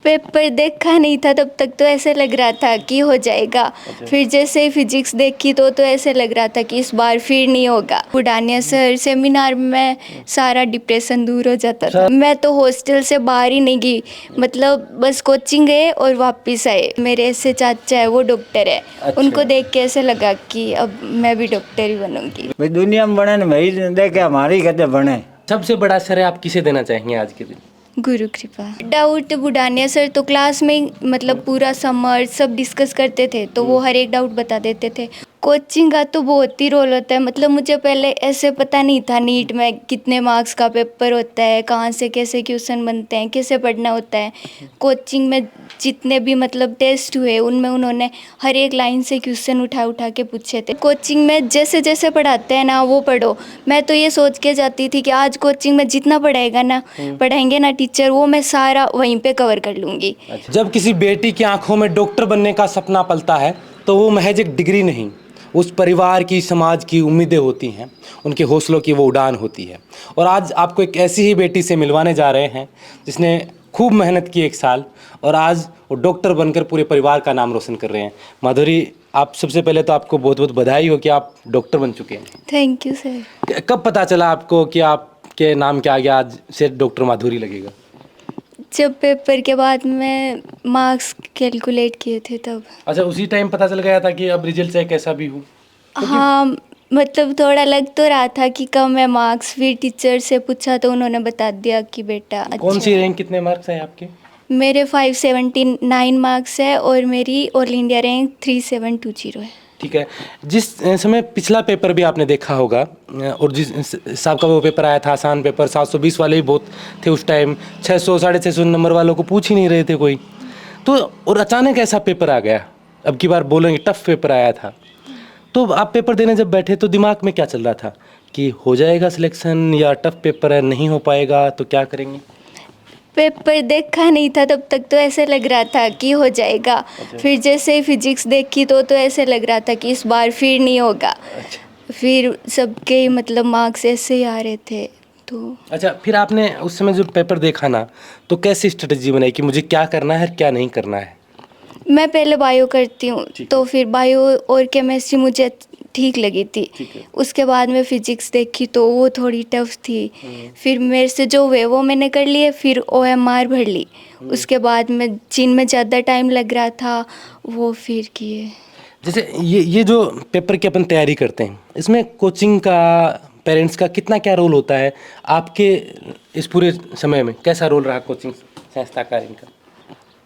Paper देखा नहीं था तब तक तो ऐसे लग रहा था कि हो जाएगा। फिर जैसे ही फिजिक्स देखी तो ऐसे लग रहा था कि इस बार फिर नहीं होगा। बुढ़ानिया सर सेमिनार में सारा डिप्रेशन दूर हो जाता था। मैं तो हॉस्टल से बाहर ही नहीं गई, मतलब बस कोचिंग गए और वापस आए। मेरे ऐसे चाचा है, वो डॉक्टर है। उनको देख के ऐसे लगा कि अब मैं भी डॉक्टर ही बनूंगी। भाई दुनिया में बने भाई देखे हमारी कहते बने। सबसे बड़ा श्रेय आप किसे देना चाहेंगे आज के दिन? गुरु कृपा। डाउट बुढ़ानिया सर तो क्लास में ही मतलब पूरा समर सब डिस्कस करते थे, तो वो हर एक डाउट बता देते थे। कोचिंग का तो बहुत ही रोल होता है, मतलब मुझे पहले ऐसे पता नहीं था नीट में कितने मार्क्स का पेपर होता है, कहाँ से कैसे क्वेश्चन बनते हैं, कैसे पढ़ना होता है। कोचिंग में जितने भी मतलब टेस्ट हुए उनमें उन्होंने हर एक लाइन से क्वेश्चन उठा उठा के पूछे थे। कोचिंग में जैसे जैसे पढ़ाते हैं ना वो पढ़ो। मैं तो ये सोच के जाती थी कि आज कोचिंग में जितना पढ़ाएंगे ना टीचर, वो मैं सारा वहीं पे कवर कर लूँगी। जब किसी बेटी की आंखों में डॉक्टर बनने का सपना पलता है तो वो महज एक डिग्री नहीं, उस परिवार की, समाज की उम्मीदें होती हैं, उनके हौसलों की वो उड़ान होती है। और आज आपको एक ऐसी ही बेटी से मिलवाने जा रहे हैं जिसने खूब मेहनत की 1 साल और आज वो डॉक्टर बनकर पूरे परिवार का नाम रोशन कर रहे हैं। माधुरी, आप सबसे पहले तो आपको बहुत बहुत बधाई हो कि आप डॉक्टर बन चुके हैं। Thank you sir. कब पता चला आपको कि आपके नाम के आगे आज से डॉक्टर माधुरी लगेगा? जब पेपर के बाद में मार्क्स कैलकुलेट किए थे तब। अच्छा, उसी टाइम पता चल गया था कि अब रिजल्ट चाहे कैसा भी हो? हाँ, मतलब थोड़ा लग तो रहा था कि कम है मार्क्स। फिर टीचर से पूछा तो उन्होंने बता दिया कि बेटा अच्छा। कौन सी रैंक, कितने मार्क्स हैं आपके? मेरे 579 मार्क्स है और मेरी ऑल इंडिया रैंक 3720 है। ठीक है। जिस समय पिछला पेपर भी आपने देखा होगा और जिस हिसाब का वो पेपर आया था, आसान पेपर, 720 वाले भी बहुत थे उस टाइम, 600 650 नंबर वालों को पूछ ही नहीं रहे थे कोई। तो और अचानक ऐसा पेपर आ गया, अब की बार बोलेंगे टफ पेपर आया था। तो आप पेपर देने जब बैठे तो दिमाग में क्या चल रहा था कि हो जाएगा सिलेक्शन या टफ पेपर है, नहीं हो पाएगा तो क्या करेंगे? पेपर देखा नहीं था तब तक तो ऐसे लग रहा था कि हो जाएगा। फिर जैसे ही फिजिक्स देखी तो ऐसे लग रहा था कि इस बार फिर नहीं होगा। फिर सबके मतलब मार्क्स ऐसे ही आ रहे थे तो। अच्छा, फिर आपने उस समय जो पेपर देखा ना, तो कैसी स्ट्रेटजी बनाई कि मुझे क्या करना है, क्या नहीं करना है? मैं पहले बायो करती हूँ, तो फिर बायो और केमिस्ट्री मुझे ठीक लगी थी। उसके बाद में फिजिक्स देखी तो वो थोड़ी टफ थी। फिर मेरे से जो हुए वो मैंने कर लिए। फिर OMR भर ली। उसके बाद में जिनमें ज़्यादा टाइम लग रहा था वो फिर किए। जैसे ये जो पेपर की अपन तैयारी करते हैं, इसमें कोचिंग का, पेरेंट्स का कितना क्या रोल होता है? आपके इस पूरे समय में कैसा रोल रहा कोचिंग संस्थाकार इनका?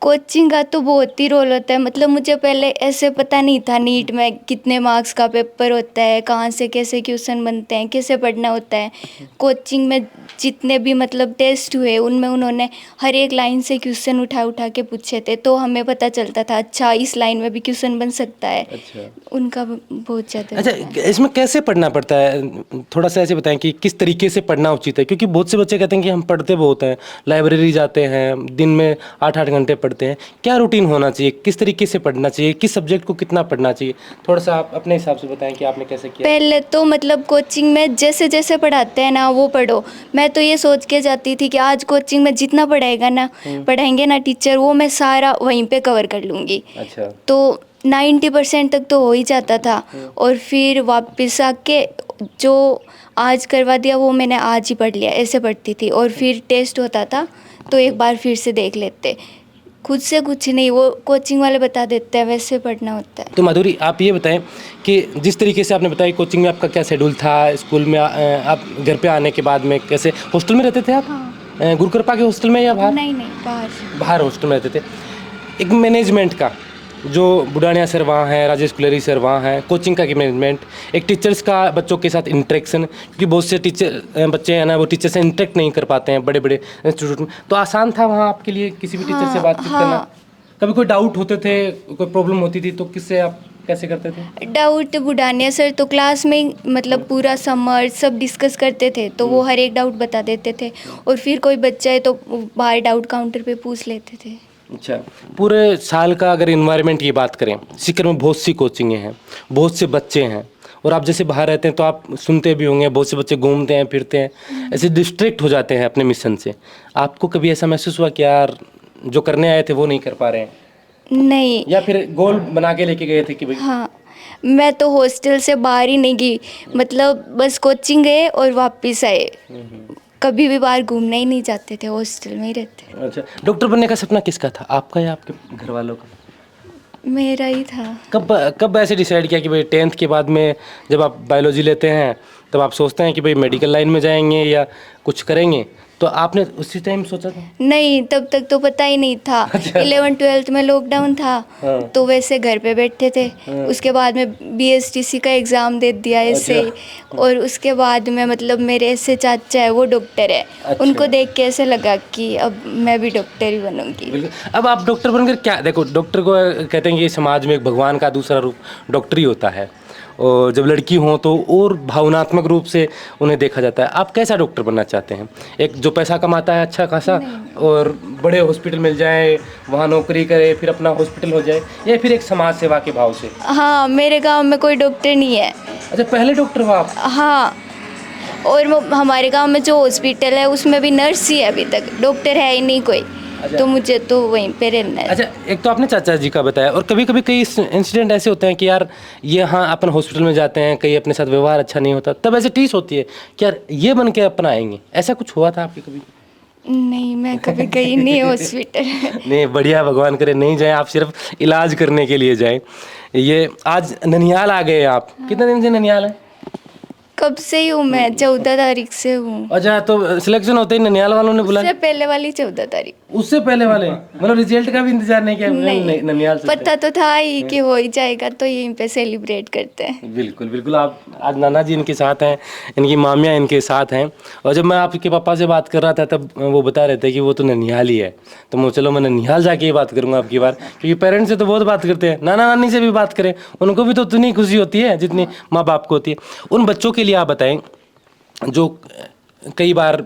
कोचिंग का तो बहुत ही रोल होता है, मतलब मुझे पहले ऐसे पता नहीं था नीट में कितने मार्क्स का पेपर होता है, कहाँ से कैसे क्वेश्चन बनते हैं, कैसे पढ़ना होता है। कोचिंग में जितने भी मतलब टेस्ट हुए उनमें उन्होंने हर एक लाइन से क्वेश्चन उठा उठा के पूछे थे, तो हमें पता चलता था अच्छा इस लाइन में भी क्वेश्चन बन सकता है। अच्छा। उनका बहुत ज़्यादा। अच्छा, इसमें कैसे पढ़ना पड़ता है? थोड़ा सा ऐसे बताएं कि किस तरीके से पढ़ना उचित है, क्योंकि बहुत से बच्चे कहते हैं कि हम पढ़ते बहुत हैं, लाइब्रेरी जाते हैं, दिन में 8-8 घंटे पढ़ते हैं। क्या रूटीन होना चाहिए, किस तरीके से पढ़ना चाहिए, किस सब्जेक्ट को कितना पढ़ना चाहिए? थोड़ा सा आप अपने हिसाब से बताएं कि आपने कैसे किया। पहले तो मतलब कोचिंग में जैसे जैसे पढ़ाते हैं ना वो पढ़ो। मैं तो ये सोच के जाती थी कि आज कोचिंग में जितना पढ़ाएंगे ना टीचर, वो मैं सारा वहीं पे कवर कर लूँगी। अच्छा। तो 90% तक तो हो ही जाता था। और फिर वापस आके जो आज करवा दिया वो मैंने आज ही पढ़ लिया, ऐसे पढ़ती थी। और फिर टेस्ट होता था तो एक बार फिर से देख लेते। खुद से कुछ नहीं, वो कोचिंग वाले बता देते हैं, वैसे पढ़ना होता है। तो माधुरी, आप ये बताएं कि जिस तरीके से आपने बताया कोचिंग में आपका क्या शेड्यूल था, स्कूल में आप घर पे आने के बाद में कैसे, हॉस्टल में रहते थे आप? हाँ। गुरु कृपा के हॉस्टल में या बाहर? नहीं, बाहर। बाहर हॉस्टल में रहते थे। एक मैनेजमेंट का, जो बुढ़ानिया सर वहाँ हैं, राजेश कुलेरी सर वहाँ हैं, कोचिंग का मैनेजमेंट, एक टीचर्स का बच्चों के साथ इंटरेक्शन, क्योंकि बहुत से बच्चे हैं ना, वो टीचर से इंटरेक्ट नहीं कर पाते हैं बड़े बड़े इंस्टीट्यूट में। तो आसान था वहाँ आपके लिए किसी भी टीचर से बातचीत करना? कभी कोई डाउट होते थे, कोई प्रॉब्लम होती थी तो किससे आप कैसे करते थे? डाउट बुढ़ानिया सर तो क्लास में ही मतलब पूरा समर सब डिस्कस करते थे, तो वो हर एक डाउट बता देते थे। और फिर कोई बच्चा है तो बाहर डाउट काउंटर पे पूछ लेते थे। अच्छा, पूरे साल का अगर इन्वायरमेंट की बात करें, सीकर में बहुत सी कोचिंगें हैं, बहुत से बच्चे हैं, और आप जैसे बाहर रहते हैं तो आप सुनते भी होंगे बहुत से बच्चे घूमते हैं, फिरते हैं, ऐसे डिस्ट्रैक्ट हो जाते हैं अपने मिशन से। आपको कभी ऐसा महसूस हुआ कि यार जो करने आए थे वो नहीं कर पा रहे हैं, नहीं। या फिर गोल बना के लेके गए थे कि भाई? हाँ, मैं तो हॉस्टल से बाहर ही नहीं गई, मतलब बस कोचिंग गए और वापस आए। कभी भी बाहर घूमने ही नहीं जाते थे, हॉस्टल में ही रहते। अच्छा, डॉक्टर बनने का सपना किसका था, आपका या आपके घर वालों का? मेरा ही था। कब कब ऐसे डिसाइड किया कि भाई 10th के बाद में जब आप बायोलॉजी लेते हैं तब आप सोचते हैं कि भाई मेडिकल लाइन में जाएंगे या कुछ करेंगे, तो आपने उसी टाइम सोचा था? नहीं, तब तक तो पता ही नहीं था। 11th-12th में लॉकडाउन था, हाँ। तो वैसे घर पे बैठे थे। उसके बाद में बीएसटीसी का एग्ज़ाम दे दिया ऐसे ही। और उसके बाद में मतलब मेरे ऐसे चाचा है, वो डॉक्टर है। अच्छा। उनको देख के ऐसे लगा कि अब मैं भी डॉक्टर ही बनूंगी। बिल्कुल। अब आप डॉक्टर बनकर क्या, देखो डॉक्टर को कहते हैं कि समाज में एक भगवान का दूसरा रूप डॉक्टर ही होता है, और जब लड़की हो तो और भावनात्मक रूप से उन्हें देखा जाता है। आप कैसा डॉक्टर बनना चाहते हैं? एक जो पैसा कमाता है अच्छा खासा और बड़े हॉस्पिटल मिल जाए, वहाँ नौकरी करे, फिर अपना हॉस्पिटल हो जाए, या फिर एक समाज सेवा के भाव से? हाँ, मेरे गांव में कोई डॉक्टर नहीं है। अच्छा, पहले डॉक्टर हो आप? हाँ, और हमारे गांव में जो हॉस्पिटल है उसमें भी नर्स ही है, अभी तक डॉक्टर है ही नहीं कोई। अच्छा। तो मुझे तो वहीं पे रहना है। अच्छा, एक तो आपने चाचा जी का बताया, और कभी कभी कई इंसिडेंट ऐसे होते हैं कि यार ये, हाँ अपन हॉस्पिटल में जाते हैं, कहीं अपने साथ व्यवहार अच्छा नहीं होता, तब ऐसे टीस होती है कि यार ये बन के अपना आएंगे, ऐसा कुछ हुआ था आपके कभी? नहीं, मैं कभी गई नहीं हॉस्पिटल। नहीं, बढ़िया, भगवान करे नहीं जाए आप, सिर्फ इलाज करने के लिए जाए। ये आज ननिहाल आ गए आप, कितने दिन से ननिहाल है? कब से ही हूँ मैं, 14 तारीख से हूँ। अच्छा, तो सिलेक्शन होते ही ननिहाल वालों ने बुलाया? उससे पहले वाली 14 तारीख। उससे पहले वाले, मतलब रिजल्ट का भी इंतजार नहीं किया? नहीं, ननिहाल से पता तो था ही कि हो ही जाएगा, तो यहीं पे सेलिब्रेट करते हैं। बिल्कुल बिल्कुल। आप आज नाना जी इनके साथ हैं, इनकी मामियाँ इनके साथ हैं, और जब मैं आपके पापा से बात कर रहा था तब वो बता रहे थे कि वो तो ननिहाल ही है, तो मैं चलो मैं ननिहाल जाके ही बात करूंगा आपकी बार, क्योंकि पेरेंट्स से तो बहुत बात करते हैं, नाना नानी से भी बात करें, उनको भी तो उतनी खुशी होती है जितनी माँ बाप को होती है। उन बच्चों के लिए आप बताएं जो कई बार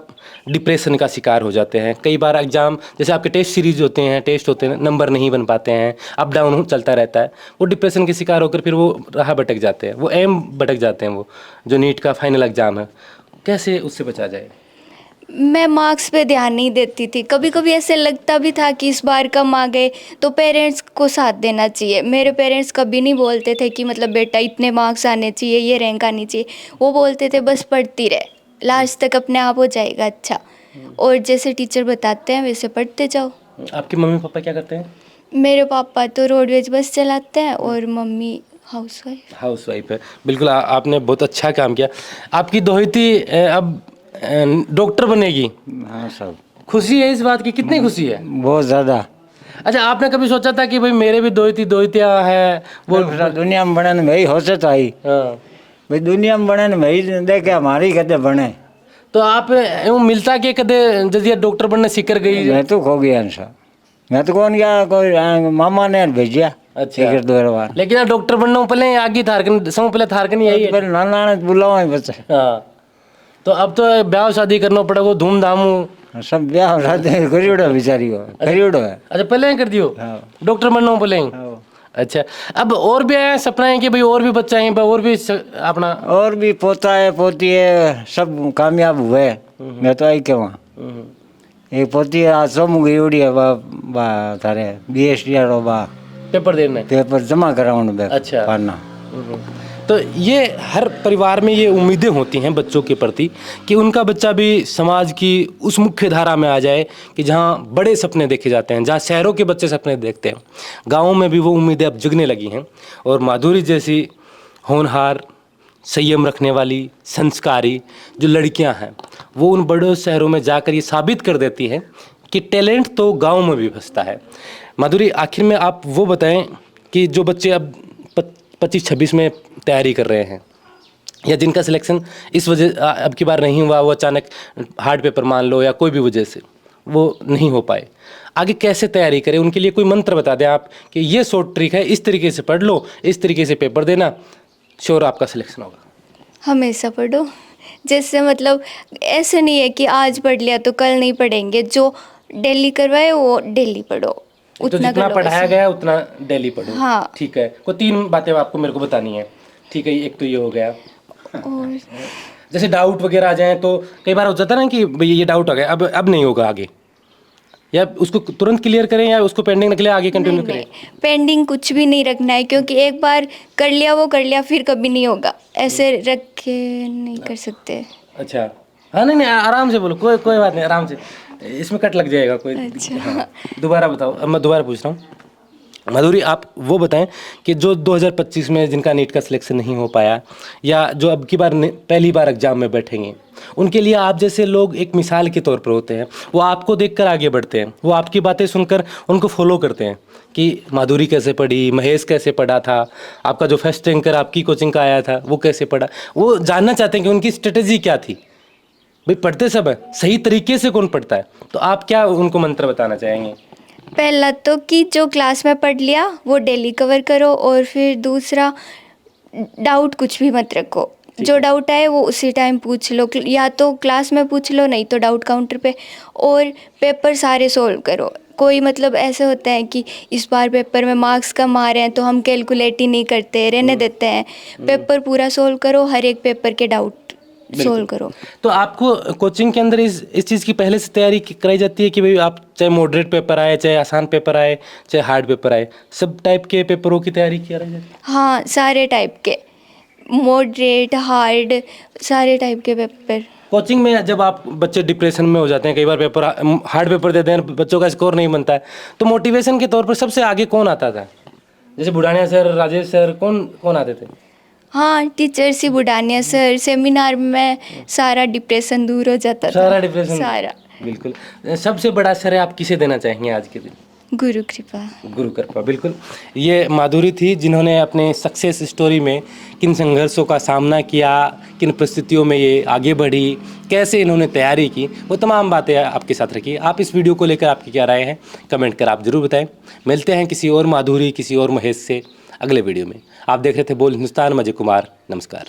डिप्रेशन का शिकार हो जाते हैं, कई बार एग्ज़ाम, जैसे आपके टेस्ट सीरीज होते हैं, टेस्ट होते हैं, नंबर नहीं बन पाते हैं, अप डाउन चलता रहता है, वो डिप्रेशन के शिकार होकर फिर वो राह भटक जाते हैं, वो एम भटक जाते हैं, वो जो नीट का फाइनल एग्ज़ाम है, कैसे उससे बचा जाए? मैं मार्क्स पे ध्यान नहीं देती थी। कभी कभी ऐसे लगता भी था कि इस बार कम आ गए, तो पेरेंट्स को साथ देना चाहिए। मेरे पेरेंट्स कभी नहीं बोलते थे कि मतलब बेटा इतने मार्क्स आने चाहिए, ये रैंक आनी चाहिए। वो बोलते थे बस पढ़ती रहे, लास्ट तक अपने आप हो जाएगा अच्छा, और जैसे टीचर बताते हैं वैसे पढ़ते जाओ। आपके मम्मी पापा क्या करते हैं? मेरे पापा तो रोडवेज बस चलाते हैं और मम्मी हाउस वाइफ है। बिल्कुल, आपने बहुत अच्छा काम किया। आपकी दोहिती अब डॉक्टर बनेगी, हाँ सब खुशी है इस बात की? कितनी खुशी है? बहुत ज़्यादा। अच्छा, आपने कभी सोचा था कि भाई मेरे भी दोहितियाँ हैं वो? दुनिया में बने न भाई हो से तो आई हाँ। भाई, दुनिया में बने न भाई देखे हमारी कहते बने। तो आप यूँ मिलता कि कदे जब डॉक्टर बनने सीकर गई? मैं तो खो गया इंसान, मैं तो कौन गया, कोई मामा ने भेजिया। अच्छा, एक दो बार लेकिन आप डॉक्टर बनने पहले आगे थारकन समय पहले थारकन यही है। पहले नाना ने बुलाओ बच्चे। हाँ, तो अब तो ब्याह शादी करना पड़ेगा धूमधाम। सब ब्याह शादी करियोड़ो बेचारी को करियोड़ो है। अच्छा, पहले ही कर दियो हाँ। डॉक्टर बनना पहले ही? हाँ। अच्छा, अब और भी है सपना है कि भाई और भी बच्चा है, और भी अपना और भी पोता है पोती है, सब कामयाब हुए। मैं तो आई के वहाँ एक पोती है, आज सोम गई उड़ी है बा थारे BST बा पेपर देने। पेपर जमा कराउन बे। अच्छा। पाना। तो ये हर परिवार में ये उम्मीदें होती हैं बच्चों के प्रति कि उनका बच्चा भी समाज की उस मुख्य धारा में आ जाए कि जहाँ बड़े सपने देखे जाते हैं, जहाँ शहरों के बच्चे सपने देखते हैं, गाँवों में भी वो उम्मीदें अब जगने लगी हैं। और माधुरी जैसी होनहार, संयम रखने वाली, संस्कारी जो लड़कियां हैं, वो उन बड़े शहरों में जाकर ये साबित कर देती हैं कि टैलेंट तो गांव में भी बसता है। माधुरी, आखिर में आप वो बताएं कि जो बच्चे अब 25-26 में तैयारी कर रहे हैं, या जिनका सिलेक्शन इस वजह अब की बार नहीं हुआ, वो अचानक हार्ड पेपर मान लो या कोई भी वजह से वो नहीं हो पाए, आगे कैसे तैयारी करें? उनके लिए कोई मंत्र बता दें आप कि ये शॉर्ट ट्रिक है, इस तरीके से पढ़ लो, इस तरीके से पेपर देना, श्योर आपका सिलेक्शन होगा। हमेशा पढ़ो, जैसे मतलब ऐसे नहीं है कि आज पढ़ लिया तो कल नहीं पढ़ेंगे। जो डेली करवाए वो डेली पढ़ो, तो उतना जितना करो पढ़ाया बस। गया उतना डेली पढ़ो। हाँ। ठीक है, कोई 3 बातें आपको मेरे को बतानी है। ठीक है, एक तो ये हो गया। और जैसे डाउट वगैरह आ जाए तो कई बार हो जाता है ना कि भाई ये डाउट आ गया, अब नहीं होगा आगे, या उसको तुरंत क्लियर करें या उसको पेंडिंग रख ले आगे कंटिन्यू नहीं, करें? नहीं, पेंडिंग कुछ भी नहीं रखना है, क्योंकि एक बार कर लिया वो कर लिया, फिर कभी नहीं होगा, ऐसे रख के नहीं कर सकते। अच्छा, हाँ नहीं नहीं आराम से बोलो, कोई कोई बात नहीं, आराम से, इसमें कट लग जाएगा कोई। अच्छा। हाँ, दोबारा बताओ, अब मैं दोबारा पूछ रहा हूँ। माधुरी, आप वो बताएं कि जो 2025 में जिनका नीट का सिलेक्शन नहीं हो पाया या जो अब की बार पहली बार एग्जाम में बैठेंगे, उनके लिए आप जैसे लोग एक मिसाल के तौर पर होते हैं। वो आपको देखकर आगे बढ़ते हैं, वो आपकी बातें सुनकर उनको फॉलो करते हैं कि माधुरी कैसे पढ़ी, महेश कैसे पढ़ा था, आपका जो फर्स्ट रैंकर आपकी कोचिंग का आया था वो कैसे पढ़ा। वो जानना चाहते हैं कि उनकी स्ट्रेटेजी क्या थी। भाई पढ़ते सब है, सही तरीके से कौन पढ़ता है, तो आप क्या उनको मंत्र बताना चाहेंगे? पहला तो कि जो क्लास में पढ़ लिया वो डेली कवर करो, और फिर दूसरा डाउट कुछ भी मत रखो, जो डाउट आए वो उसी टाइम पूछ लो, या तो क्लास में पूछ लो, नहीं तो डाउट काउंटर पे, और पेपर सारे सोल्व करो। कोई मतलब ऐसे होता है कि इस बार पेपर में मार्क्स कम आ रहे हैं तो हम कैलकुलेट ही नहीं करते, रहने देते हैं। पेपर पूरा सोल्व करो, हर एक पेपर के डाउट सोल्व करो। तो आपको कोचिंग के अंदर इस चीज़ की पहले से तैयारी कराई जाती है कि भाई आप चाहे मॉडरेट पेपर आए, चाहे आसान पेपर आए, चाहे हार्ड पेपर आए, सब टाइप के पेपरों की तैयारी की जाती है? हाँ, सारे टाइप के, मॉडरेट, हार्ड, सारे टाइप के पेपर। कोचिंग में जब आप बच्चे डिप्रेशन में हो जाते हैं, कई बार पेपर हार्ड पेपर देते हैं, बच्चों का स्कोर नहीं बनता है, तो मोटिवेशन के तौर पर सबसे आगे कौन आता था? जैसे बुढ़ानिया सर, राजेश सर, कौन कौन आते थे? हाँ, टीचर सी बुढ़ानिया सर, सेमिनार में सारा डिप्रेशन दूर हो जाता था। सारा डिप्रेशन, सारा। बिल्कुल। सबसे बड़ा श्रेय आप किसे देना चाहेंगे आज के दिन? गुरु कृपा। गुरु कृपा, बिल्कुल। ये माधुरी थी जिन्होंने अपने सक्सेस स्टोरी में किन संघर्षों का सामना किया, किन परिस्थितियों में ये आगे बढ़ी, कैसे इन्होंने तैयारी की, वो तमाम बातें आपके साथ रखी। आप इस वीडियो को लेकर आपकी क्या राय है, कमेंट कर आप ज़रूर बताएं। मिलते हैं किसी और माधुरी, किसी और महेश से अगले वीडियो में। आप देख रहे थे बोल हिंदुस्तान, मजे कुमार, नमस्कार।